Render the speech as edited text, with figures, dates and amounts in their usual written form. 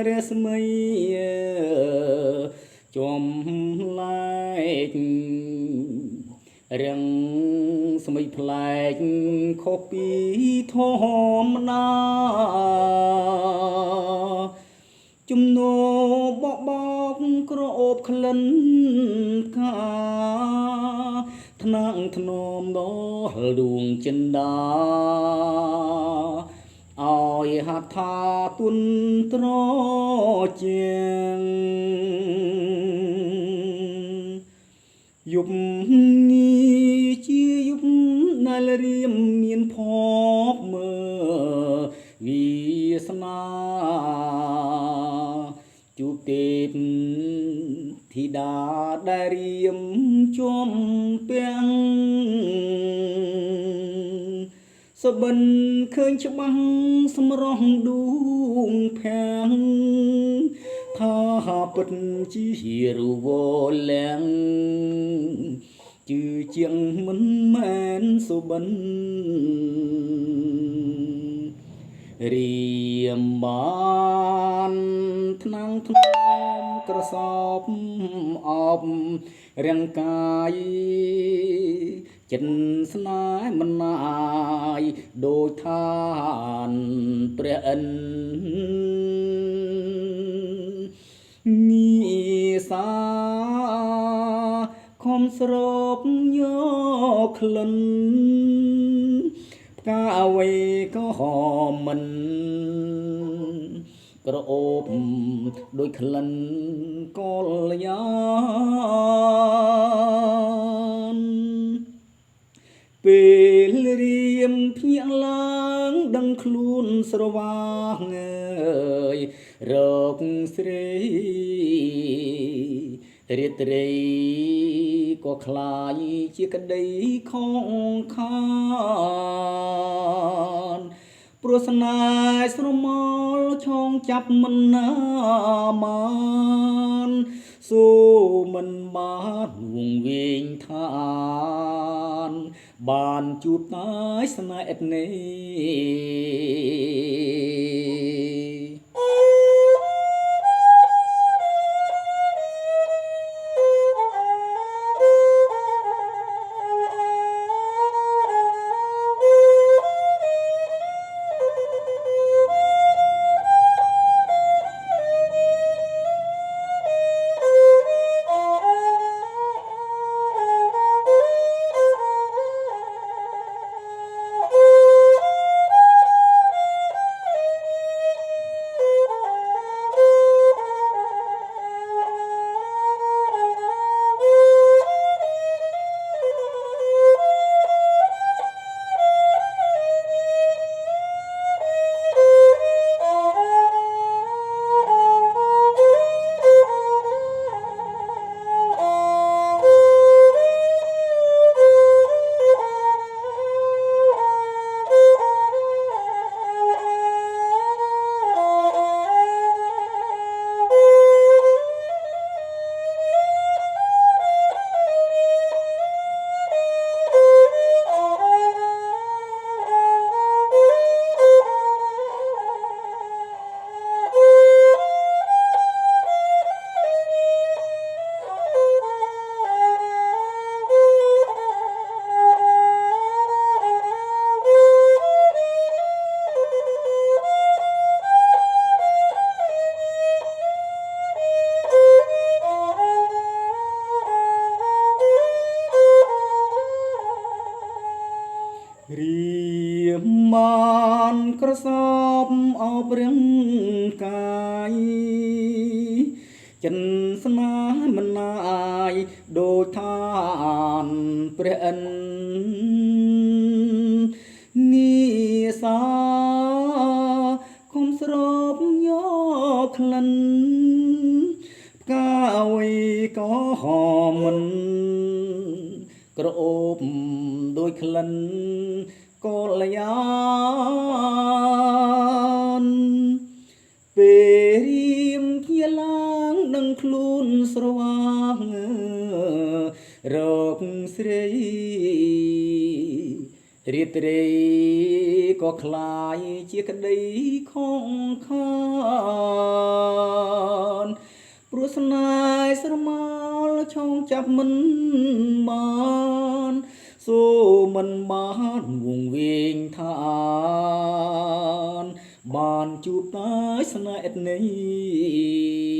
រស្មីចំឡែករាំងស្មីផ្លែកខុសពីធម្មតាជំនោបបកក្រអូបក្លិនកាថ្នាក់ធ្នមដល់ដួងចិន្តាឲ្យហត្ថាទុនត្រជាងយប់នេះជាយប់ដែលរៀមមានភពមើវាសនាជួបទេពធីតាដែលរៀមជំពាំងសបិនឃើញច្បាស់សម្រស់ដួងភាំងថាពិតជារវលាំងជឿជាងមិនមែនសុបិនរៀមបានថ្នាំងធ្នមក្រសោបអបរាងកាយចិត្តស្នេហ៍មិនណាយដូចឋានព្រះឥន្ទនីសាខំស្រោបយកក្លិនផ្កាអ្វីក៏មិនក្រអូបដូចក្លិនកល្យានពេលរៀមភ្ញាក់ឡើងដឹងខ្លួនស្រវាងរកស្រីរាត្រីក៏คล้ายជាក្តីខងខានព្រោះស្នេហ៍ស្រមោលឆោងចាប់មិនណាបានសូមិនបានវងវែងឋានបានជួបតែស្នេហ៍នេះរៀមបានក្រសោបអបរាងកាយចិនស្នេហ៍មិនណាយដូចឋានព្រះឥន្ទនីសាគុំស្រោបយកក្លិនផ្កាអ្វីក៏មិនក្រអូបដូចក្លិនកល្យានពេលរៀមភ្ញាក់ឡើងដឹងខ្លួនស្រវាងរកស្រីរាត្រីក៏คล้ายជាក្តីខងខា ចាប់មិនបានសូមិនបានវងវែងឋាន បានជួបតែស្នេហ៍នេះ Hãy subscribe cho kênh Ghiền Mì Gõ Để không bỏ lỡ